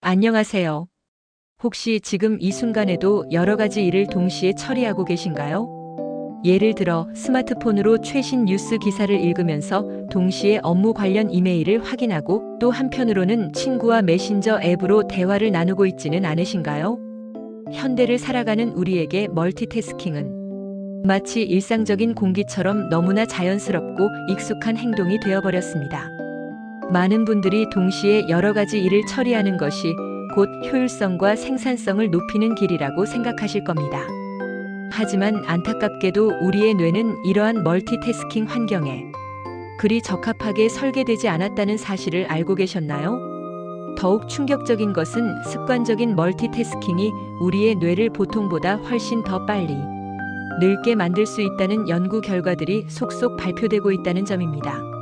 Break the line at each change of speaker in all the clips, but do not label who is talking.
안녕하세요. 혹시 지금 이 순간에도 여러 가지 일을 동시에 처리하고 계신가요? 예를 들어 스마트폰으로 최신 뉴스 기사를 읽으면서 동시에 업무 관련 이메일을 확인하고 또 한편으로는 친구와 메신저 앱으로 대화를 나누고 있지는 않으신가요? 현대를 살아가는 우리에게 멀티태스킹은 마치 일상적인 공기처럼 너무나 자연스럽고 익숙한 행동이 되어버렸습니다. 많은 분들이 동시에 여러 가지 일을 처리하는 것이 곧 효율성과 생산성을 높이는 길이라고 생각하실 겁니다. 하지만 안타깝게도 우리의 뇌는 이러한 멀티태스킹 환경에 그리 적합하게 설계되지 않았다는 사실을 알고 계셨나요? 더욱 충격적인 것은 습관적인 멀티태스킹이 우리의 뇌를 보통보다 훨씬 더 빨리 늙게 만들 수 있다는 연구 결과들이 속속 발표되고 있다는 점입니다.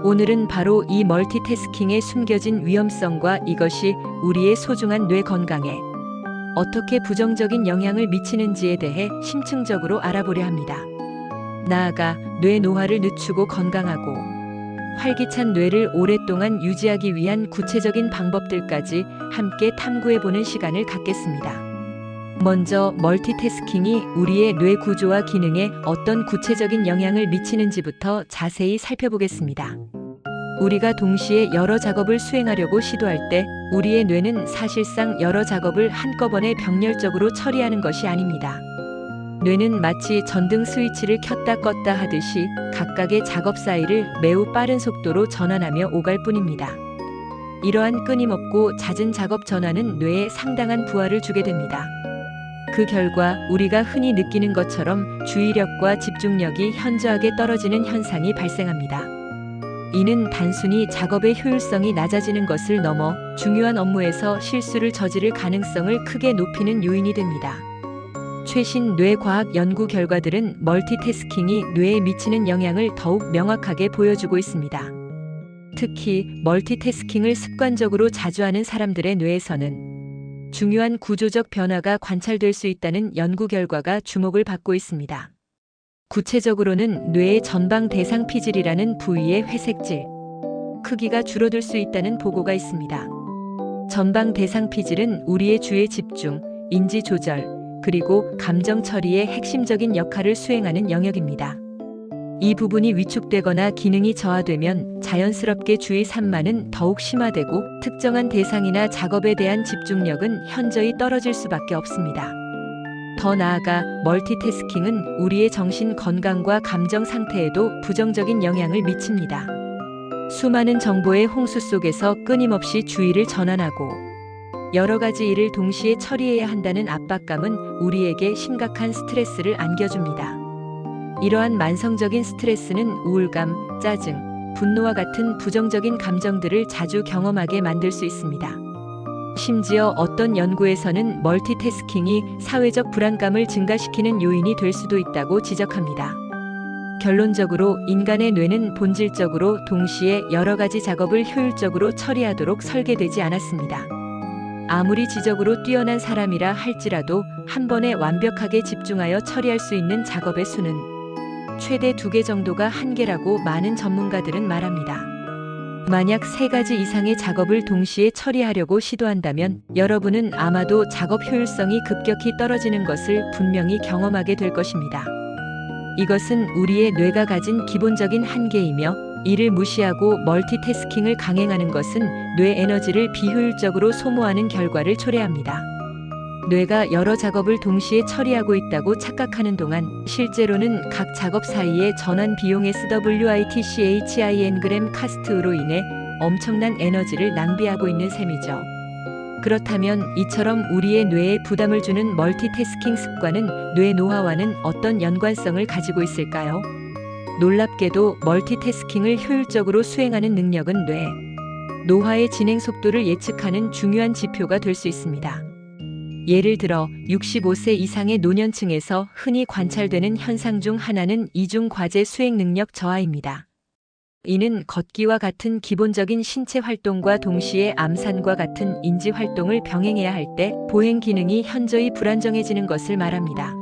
오늘은 바로 이 멀티태스킹의 숨겨진 위험성과 이것이 우리의 소중한 뇌 건강에 어떻게 부정적인 영향을 미치는지에 대해 심층적으로 알아보려 합니다. 나아가 뇌 노화를 늦추고 건강하고 활기찬 뇌를 오랫동안 유지하기 위한 구체적인 방법들까지 함께 탐구해보는 시간을 갖겠습니다. 먼저 멀티태스킹이 우리의 뇌 구조와 기능에 어떤 구체적인 영향을 미치는지부터 자세히 살펴보겠습니다. 우리가 동시에 여러 작업을 수행하려고 시도할 때 우리의 뇌는 사실상 여러 작업을 한꺼번에 병렬적으로 처리하는 것이 아닙니다. 뇌는 마치 전등 스위치를 켰다 껐다 하듯이 각각의 작업 사이를 매우 빠른 속도로 전환하며 오갈 뿐입니다. 이러한 끊임없고 잦은 작업 전환은 뇌에 상당한 부하를 주게 됩니다. 그 결과 우리가 흔히 느끼는 것처럼 주의력과 집중력이 현저하게 떨어지는 현상이 발생합니다. 이는 단순히 작업의 효율성이 낮아지는 것을 넘어 중요한 업무에서 실수를 저지를 가능성을 크게 높이는 요인이 됩니다. 최신 뇌과학 연구 결과들은 멀티태스킹이 뇌에 미치는 영향을 더욱 명확하게 보여주고 있습니다. 특히 멀티태스킹을 습관적으로 자주 하는 사람들의 뇌에서는 중요한 구조적 변화가 관찰될 수 있다는 연구 결과가 주목을 받고 있습니다. 구체적으로는 뇌의 전방 대상 피질이라는 부위의 회색질, 크기가 줄어들 수 있다는 보고가 있습니다. 전방 대상 피질은 우리의 주의 집중, 인지 조절, 그리고 감정 처리의 핵심적인 역할을 수행하는 영역입니다. 이 부분이 위축되거나 기능이 저하되면 자연스럽게 주의 산만은 더욱 심화되고 특정한 대상이나 작업에 대한 집중력은 현저히 떨어질 수밖에 없습니다. 더 나아가 멀티태스킹은 우리의 정신 건강과 감정 상태에도 부정적인 영향을 미칩니다. 수많은 정보의 홍수 속에서 끊임없이 주의를 전환하고 여러 가지 일을 동시에 처리해야 한다는 압박감은 우리에게 심각한 스트레스를 안겨줍니다. 이러한 만성적인 스트레스는 우울감, 짜증, 분노와 같은 부정적인 감정들을 자주 경험하게 만들 수 있습니다. 심지어 어떤 연구에서는 멀티태스킹이 사회적 불안감을 증가시키는 요인이 될 수도 있다고 지적합니다. 결론적으로 인간의 뇌는 본질적으로 동시에 여러 가지 작업을 효율적으로 처리하도록 설계되지 않았습니다. 아무리 지적으로 뛰어난 사람이라 할지라도 한 번에 완벽하게 집중하여 처리할 수 있는 작업의 수는 최대 2개 정도가 한계라고 많은 전문가들은 말합니다. 만약 3가지 이상의 작업을 동시에 처리하려고 시도한다면 여러분은 아마도 작업 효율성이 급격히 떨어지는 것을 분명히 경험하게 될 것입니다. 이것은 우리의 뇌가 가진 기본적인 한계이며 이를 무시하고 멀티태스킹을 강행하는 것은 뇌 에너지를 비효율적으로 소모하는 결과를 초래합니다. 뇌가 여러 작업을 동시에 처리하고 있다고 착각하는 동안 실제로는 각 작업 사이의 전환 비용 SWITCHIN 카스트로 인해 엄청난 에너지를 낭비하고 있는 셈이죠. 그렇다면 이처럼 우리의 뇌에 부담을 주는 멀티태스킹 습관은 뇌 노화와는 어떤 연관성을 가지고 있을까요? 놀랍게도 멀티태스킹을 효율적으로 수행하는 능력은 뇌 노화의 진행 속도를 예측하는 중요한 지표가 될 수 있습니다. 예를 들어 65세 이상의 노년층에서 흔히 관찰되는 현상 중 하나는 이중 과제 수행 능력 저하입니다. 이는 걷기와 같은 기본적인 신체 활동과 동시에 암산과 같은 인지 활동을 병행해야 할 때 보행 기능이 현저히 불안정해지는 것을 말합니다.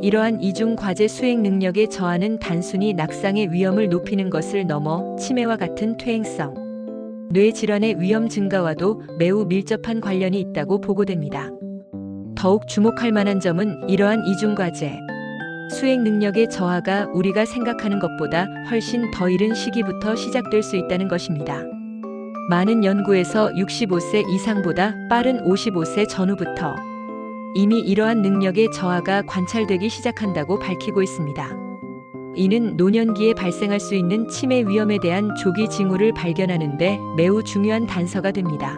이러한 이중 과제 수행 능력의 저하는 단순히 낙상의 위험을 높이는 것을 넘어 치매와 같은 퇴행성, 뇌 질환의 위험 증가와도 매우 밀접한 관련이 있다고 보고됩니다. 더욱 주목할 만한 점은 이러한 이중과제, 수행 능력의 저하가 우리가 생각하는 것보다 훨씬 더 이른 시기부터 시작될 수 있다는 것입니다. 많은 연구에서 65세 이상보다 빠른 55세 전후부터 이미 이러한 능력의 저하가 관찰되기 시작한다고 밝히고 있습니다. 이는 노년기에 발생할 수 있는 치매 위험에 대한 조기 징후를 발견하는 데 매우 중요한 단서가 됩니다.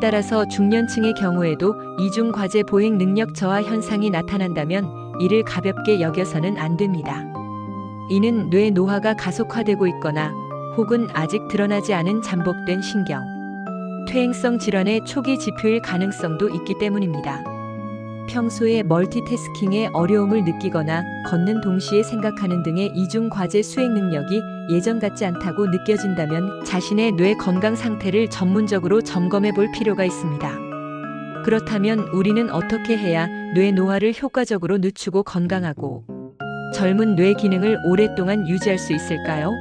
따라서 중년층의 경우에도 이중과제 보행 능력 저하 현상이 나타난다면 이를 가볍게 여겨서는 안 됩니다. 이는 뇌 노화가 가속화되고 있거나 혹은 아직 드러나지 않은 잠복된 신경, 퇴행성 질환의 초기 지표일 가능성도 있기 때문입니다. 평소에 멀티태스킹에 어려움을 느끼거나 걷는 동시에 생각하는 등의 이중과제 수행 능력이 예전 같지 않다고 느껴진다면 자신의 뇌 건강 상태를 전문적으로 점검해 볼 필요가 있습니다. 그렇다면 우리는 어떻게 해야 뇌 노화를 효과적으로 늦추고 건강하고 젊은 뇌 기능을 오랫동안 유지할 수 있을까요?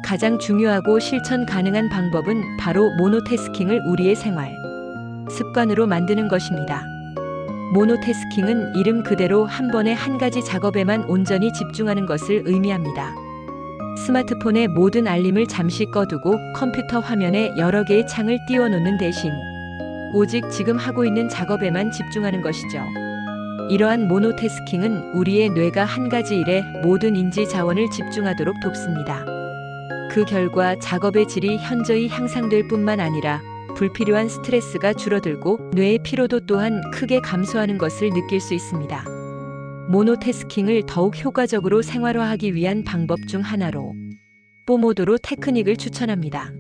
가장 중요하고 실천 가능한 방법은 바로 모노태스킹을 우리의 생활 습관으로 만드는 것입니다. 모노태스킹은 이름 그대로 한 번에 한 가지 작업에만 온전히 집중하는 것을 의미합니다. 스마트폰의 모든 알림을 잠시 꺼두고 컴퓨터 화면에 여러 개의 창을 띄워놓는 대신 오직 지금 하고 있는 작업에만 집중하는 것이죠. 이러한 모노태스킹은 우리의 뇌가 한 가지 일에 모든 인지 자원을 집중하도록 돕습니다. 그 결과 작업의 질이 현저히 향상될 뿐만 아니라 불필요한 스트레스가 줄어들고 뇌의 피로도 또한 크게 감소하는 것을 느낄 수 있습니다. 모노태스킹을 더욱 효과적으로 생활화하기 위한 방법 중 하나로 포모도로 테크닉을 추천합니다.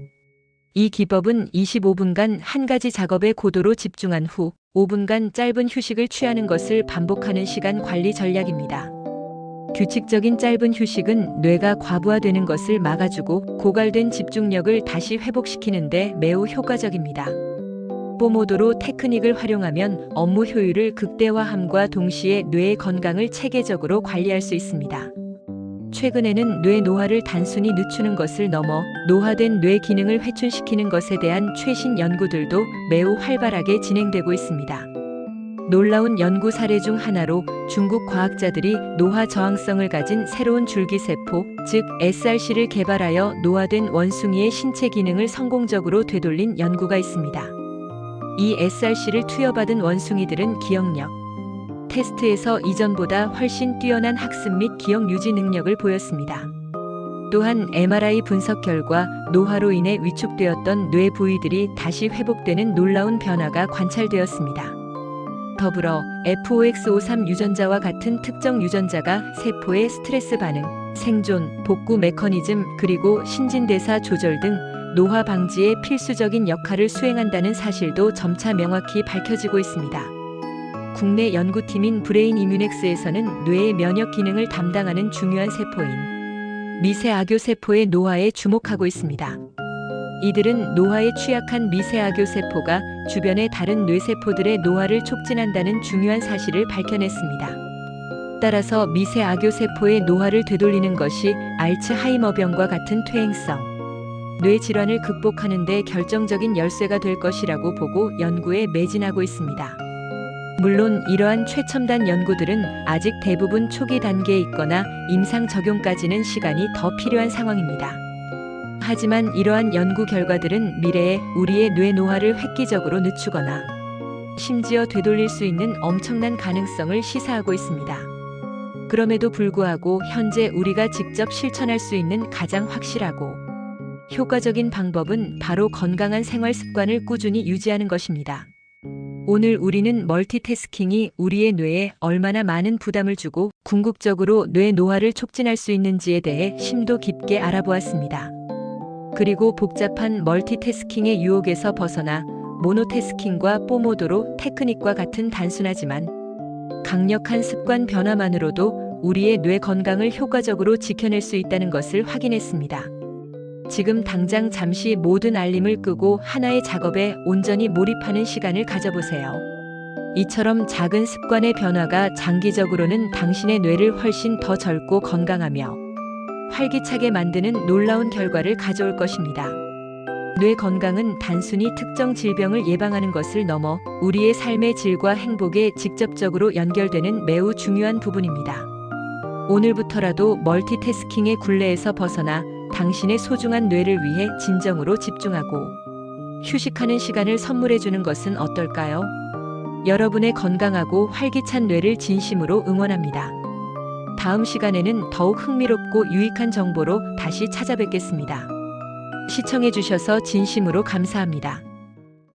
이 기법은 25분간 한 가지 작업에 고도로 집중한 후 5분간 짧은 휴식을 취하는 것을 반복하는 시간 관리 전략입니다. 규칙적인 짧은 휴식은 뇌가 과부하되는 것을 막아주고 고갈된 집중력을 다시 회복시키는 데 매우 효과적입니다. 포모도로 테크닉을 활용하면 업무 효율을 극대화함과 동시에 뇌의 건강을 체계적으로 관리할 수 있습니다. 최근에는 뇌 노화를 단순히 늦추는 것을 넘어 노화된 뇌 기능을 회춘시키는 것에 대한 최신 연구들도 매우 활발하게 진행되고 있습니다. 놀라운 연구 사례 중 하나로 중국 과학자들이 노화 저항성을 가진 새로운 줄기세포, 즉 SRC를 개발하여 노화된 원숭이의 신체 기능을 성공적으로 되돌린 연구가 있습니다. 이 SRC를 투여받은 원숭이들은 기억력 테스트에서 이전보다 훨씬 뛰어난 학습 및 기억 유지 능력을 보였습니다. 또한 MRI 분석 결과 노화로 인해 위축되었던 뇌 부위들이 다시 회복되는 놀라운 변화가 관찰되었습니다. 더불어 FOX53 유전자와 같은 특정 유전자가 세포의 스트레스 반응, 생존, 복구 메커니즘 그리고 신진대사 조절 등 노화 방지에 필수적인 역할을 수행한다는 사실도 점차 명확히 밝혀지고 있습니다. 국내 연구팀인 브레인 이뮤넥스에서는 뇌의 면역 기능을 담당하는 중요한 세포인 미세아교 세포의 노화에 주목하고 있습니다. 이들은 노화에 취약한 미세아교 세포가 주변의 다른 뇌세포들의 노화를 촉진한다는 중요한 사실을 밝혀냈습니다. 따라서 미세아교 세포의 노화를 되돌리는 것이 알츠하이머병과 같은 퇴행성 뇌 질환을 극복하는 데 결정적인 열쇠가 될 것이라고 보고 연구에 매진하고 있습니다. 물론 이러한 최첨단 연구들은 아직 대부분 초기 단계에 있거나 임상 적용까지는 시간이 더 필요한 상황입니다. 하지만 이러한 연구 결과들은 미래에 우리의 뇌 노화를 획기적으로 늦추거나 심지어 되돌릴 수 있는 엄청난 가능성을 시사하고 있습니다. 그럼에도 불구하고 현재 우리가 직접 실천할 수 있는 가장 확실하고 효과적인 방법은 바로 건강한 생활 습관을 꾸준히 유지하는 것입니다. 오늘 우리는 멀티태스킹이 우리의 뇌에 얼마나 많은 부담을 주고 궁극적으로 뇌 노화를 촉진할 수 있는지에 대해 심도 깊게 알아보았습니다. 그리고 복잡한 멀티태스킹의 유혹에서 벗어나 모노태스킹과 포모도로 테크닉과 같은 단순하지만 강력한 습관 변화만으로도 우리의 뇌 건강을 효과적으로 지켜낼 수 있다는 것을 확인했습니다. 지금 당장 잠시 모든 알림을 끄고 하나의 작업에 온전히 몰입하는 시간을 가져보세요. 이처럼 작은 습관의 변화가 장기적으로는 당신의 뇌를 훨씬 더 젊고 건강하며 활기차게 만드는 놀라운 결과를 가져올 것입니다. 뇌 건강은 단순히 특정 질병을 예방하는 것을 넘어 우리의 삶의 질과 행복에 직접적으로 연결되는 매우 중요한 부분입니다. 오늘부터라도 멀티태스킹의 굴레에서 벗어나 당신의 소중한 뇌를 위해 진정으로 집중하고 휴식하는 시간을 선물해 주는 것은 어떨까요? 여러분의 건강하고 활기찬 뇌를 진심으로 응원합니다. 다음 시간에는 더욱 흥미롭고 유익한 정보로 다시 찾아뵙겠습니다. 시청해 주셔서 진심으로 감사합니다.